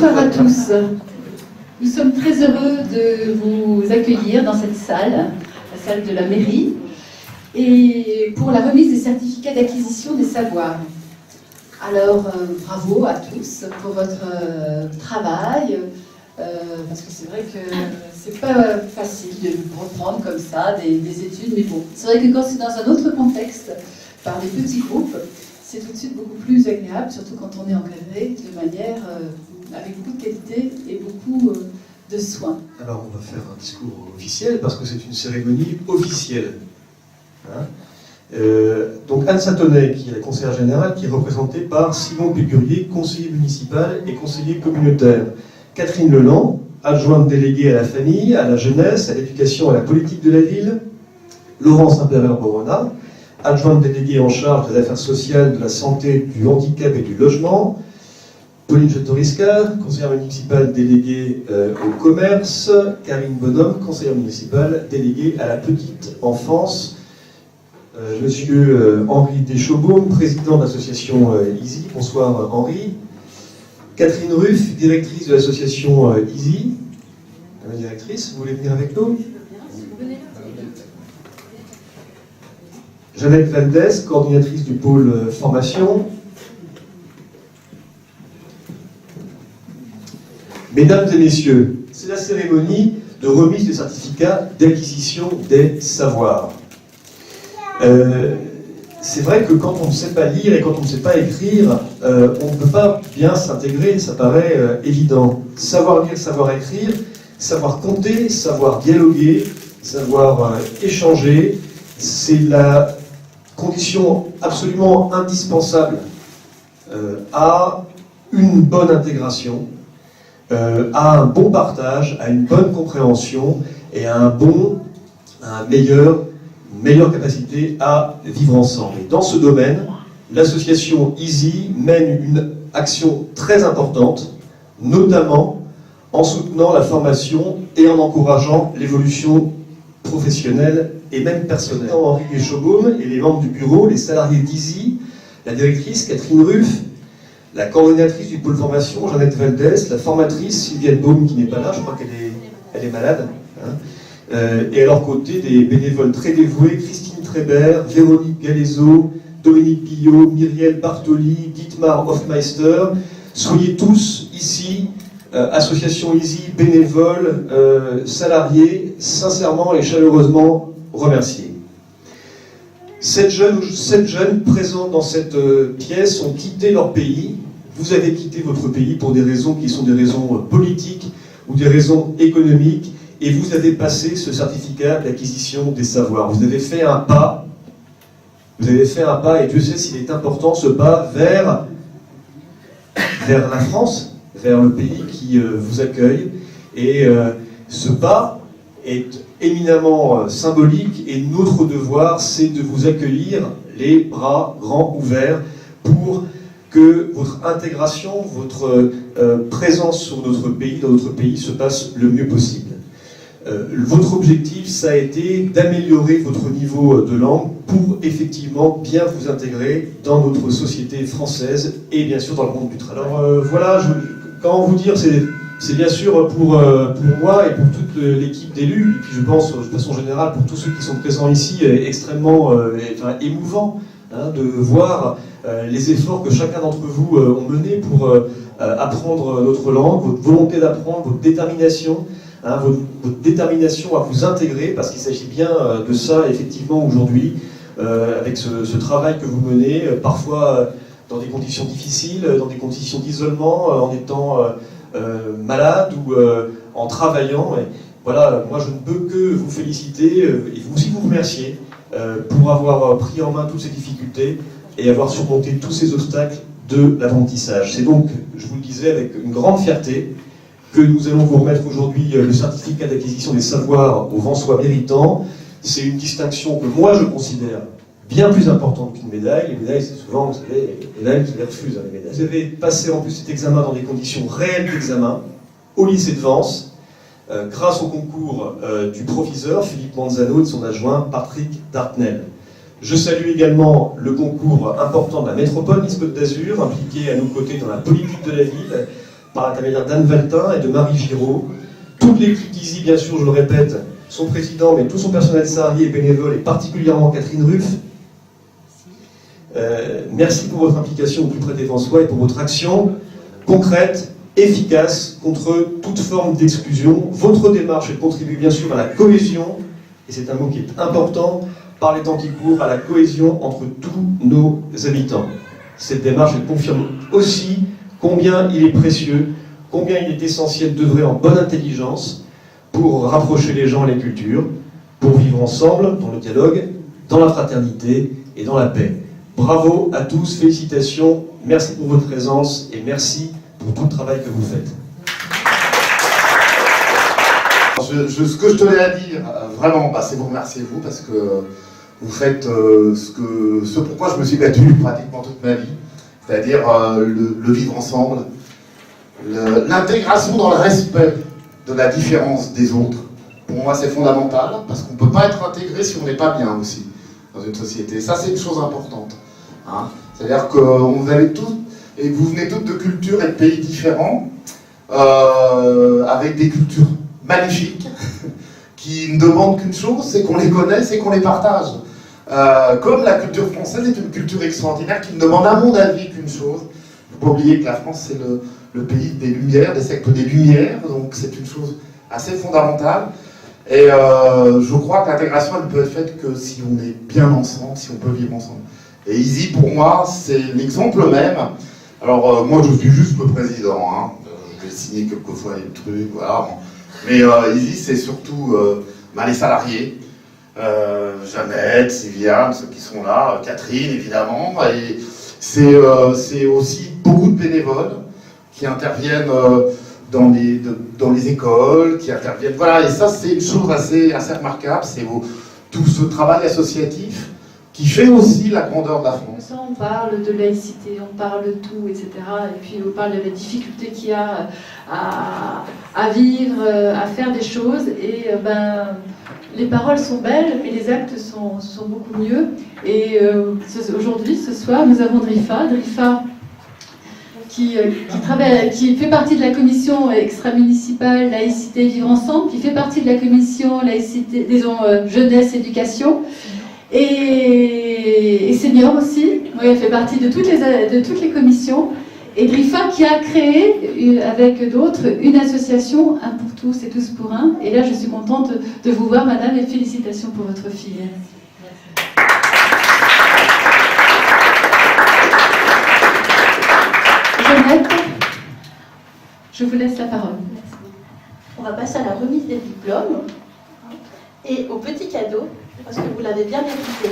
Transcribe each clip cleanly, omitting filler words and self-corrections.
Bonsoir à tous. Nous sommes très heureux de vous accueillir dans cette salle, la salle de la mairie, et pour la remise des certificats d'acquisition des savoirs. Alors, bravo à tous pour votre travail, parce que c'est vrai que c'est pas facile de reprendre comme ça des études, mais bon, c'est vrai que quand c'est dans un autre contexte, par des petits groupes, c'est tout de suite beaucoup plus agréable, surtout quand on est encadré de manière avec beaucoup de qualité et beaucoup de soins. Alors on va faire un discours officiel parce que c'est une cérémonie officielle. Hein, donc Anne Satonnet, qui est la conseillère générale, qui est représentée par Simon Pégurier, conseiller municipal et conseiller communautaire. Catherine Leland, adjointe déléguée à la famille, à la jeunesse, à l'éducation et à la politique de la ville. Laurent Saint-Pévère-Borona, adjointe déléguée en charge des affaires sociales, de la santé, du handicap et du logement. Pauline Chateaurisca, conseillère municipale déléguée au commerce. Karine Bonhomme, conseillère municipale déléguée à la petite enfance. Monsieur Henri Deschaubaum, président de l'association EASY. Bonsoir Henri. Catherine Ruff, directrice de l'association EASY. Madame la directrice, vous voulez venir avec nous? Jeannette Valdès, coordinatrice du pôle formation. Mesdames et messieurs, c'est la cérémonie de remise des certificats d'acquisition des savoirs. C'est vrai que quand on ne sait pas lire et quand on ne sait pas écrire, on ne peut pas bien s'intégrer, ça paraît évident. Savoir lire, savoir écrire, savoir compter, savoir dialoguer, savoir échanger, c'est la condition absolument indispensable à une bonne intégration, à un bon partage, à une bonne compréhension et à une meilleure capacité à vivre ensemble. Et dans ce domaine, l'association EASY mène une action très importante, notamment en soutenant la formation et en encourageant l'évolution professionnelle et même personnelle. Henri Deschaubaum et les membres du bureau, les salariés d'EASY, la directrice Catherine Ruff, la coordinatrice du pôle formation, Jeannette Valdès, la formatrice Sylviane Baume, qui n'est pas là, je crois qu'elle est malade, hein, et à leur côté, des bénévoles très dévoués, Christine Trébert, Véronique Galaiseau, Dominique Billot, Myriel Bartoli, Dietmar Hofmeister. Soyez tous ici, association EASY, bénévoles, salariés, sincèrement et chaleureusement remerciés. 7 jeunes présents dans cette pièce ont quitté leur pays. Vous avez quitté votre pays pour des raisons qui sont des raisons politiques ou des raisons économiques, et vous avez passé ce certificat d'acquisition des savoirs. Vous avez fait un pas, et Dieu sait s'il est important, ce pas vers la France, vers le pays qui vous accueille. Et ce pas est éminemment symbolique, et notre devoir, c'est de vous accueillir les bras grands ouverts pour que votre intégration, votre présence sur notre pays, dans notre pays, se passe le mieux possible. Votre objectif, ça a été d'améliorer votre niveau de langue pour effectivement bien vous intégrer dans notre société française et bien sûr dans le monde du travail. Alors voilà, comment vous dire, c'est bien sûr pour moi et pour toute l'équipe d'élus, et puis je pense de façon générale pour tous ceux qui sont présents ici, extrêmement émouvant hein, de voir les efforts que chacun d'entre vous ont menés pour apprendre notre langue, votre volonté d'apprendre, votre détermination. Hein, votre détermination à vous intégrer, parce qu'il s'agit bien de ça effectivement aujourd'hui, avec ce travail que vous menez, parfois dans des conditions difficiles, dans des conditions d'isolement, en étant malade ou en travaillant. Et voilà, moi je ne peux que vous féliciter et vous aussi vous remercier pour avoir pris en main toutes ces difficultés et avoir surmonté tous ces obstacles de l'apprentissage. C'est donc, je vous le disais, avec une grande fierté que nous allons vous remettre aujourd'hui le certificat d'acquisition des savoirs au vent soit méritant. C'est une distinction que moi je considère bien plus importante qu'une médaille. Les médailles, c'est souvent, vous savez, les médailles qui les refusent, hein, les médailles. Vous avez passé en plus cet examen dans des conditions réelles d'examen, au lycée de Vence, grâce au concours du proviseur Philippe Manzano et de son adjoint Patrick Dartnell. Je salue également le concours important de la métropole Nice-Côte d'Azur, impliqué à nos côtés dans la politique de la ville, par l'intermédiaire d'Anne Valtin et de Marie Giraud. Toute l'équipe d'Easy, bien sûr, je le répète, son président, mais tout son personnel salarié et bénévole, et particulièrement Catherine Ruff. Merci pour votre implication au plus près des François et pour votre action concrète, efficace contre toute forme d'exclusion. Votre démarche elle contribue bien sûr à la cohésion, et c'est un mot qui est important, par les temps qui courent, à la cohésion entre tous nos habitants. Cette démarche elle confirme aussi combien il est précieux, combien il est essentiel d'œuvrer en bonne intelligence pour rapprocher les gens et les cultures, pour vivre ensemble dans le dialogue, dans la fraternité et dans la paix. Bravo à tous, félicitations, merci pour votre présence et merci pour tout le travail que vous faites. Ce que je tenais à dire, vraiment, c'est vous remercier vous, parce que vous faites ce pourquoi je me suis battu pratiquement toute ma vie, c'est-à-dire le vivre ensemble, l'intégration dans le respect de la différence des autres. Pour moi, c'est fondamental, parce qu'on ne peut pas être intégré si on n'est pas bien aussi dans une société. Ça, c'est une chose importante. Hein. C'est-à-dire que vous avez tous, et vous venez toutes de cultures et de pays différents, avec des cultures magnifiques, qui ne demandent qu'une chose, c'est qu'on les connaisse et qu'on les partage. Comme la culture française est une culture extraordinaire qui ne demande à mon avis qu'une chose. Il ne faut pas oublier que la France, c'est le pays des Lumières, des siècles des Lumières, donc c'est une chose assez fondamentale. Et je crois que l'intégration, elle peut être faite que si on est bien ensemble, si on peut vivre ensemble. Et Easy, pour moi, c'est l'exemple même. Alors, moi, je suis juste le président, hein. Je vais signer quelquefois des trucs, voilà. Mais Easy, c'est surtout les salariés. Jeannette, Sylviane, ceux qui sont là, Catherine, évidemment. Et c'est aussi beaucoup de bénévoles qui interviennent dans les écoles, qui interviennent... Voilà, et ça, c'est une chose assez remarquable. C'est tout ce travail associatif qui fait aussi la grandeur de la France. On parle de laïcité, on parle de tout, etc. Et puis on parle de la difficulté qu'il y a à vivre, à faire des choses. Et les paroles sont belles, mais les actes sont beaucoup mieux. Et aujourd'hui, ce soir, nous avons Drifa qui fait partie de la commission extra-municipale Laïcité et Vivre Ensemble, qui fait partie de la commission Laïcité, Jeunesse, Éducation. Et senior aussi, oui, elle fait partie de toutes les commissions. Et Drifa qui a créé, avec d'autres, une association, un pour tous et tous pour un. Et là, je suis contente de vous voir, madame, et félicitations pour votre fille. Jeannette, je vous laisse la parole. On va passer à la remise des diplômes et au petit cadeau, parce que vous l'avez bien mérité.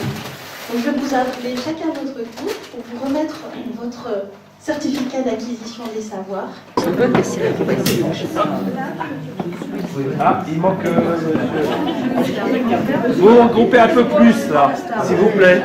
Donc je vais vous appeler chacun à votre tour pour vous remettre votre certificat d'acquisition des savoirs. Ah, il manque... Vous regroupez un peu plus, là, s'il vous plaît.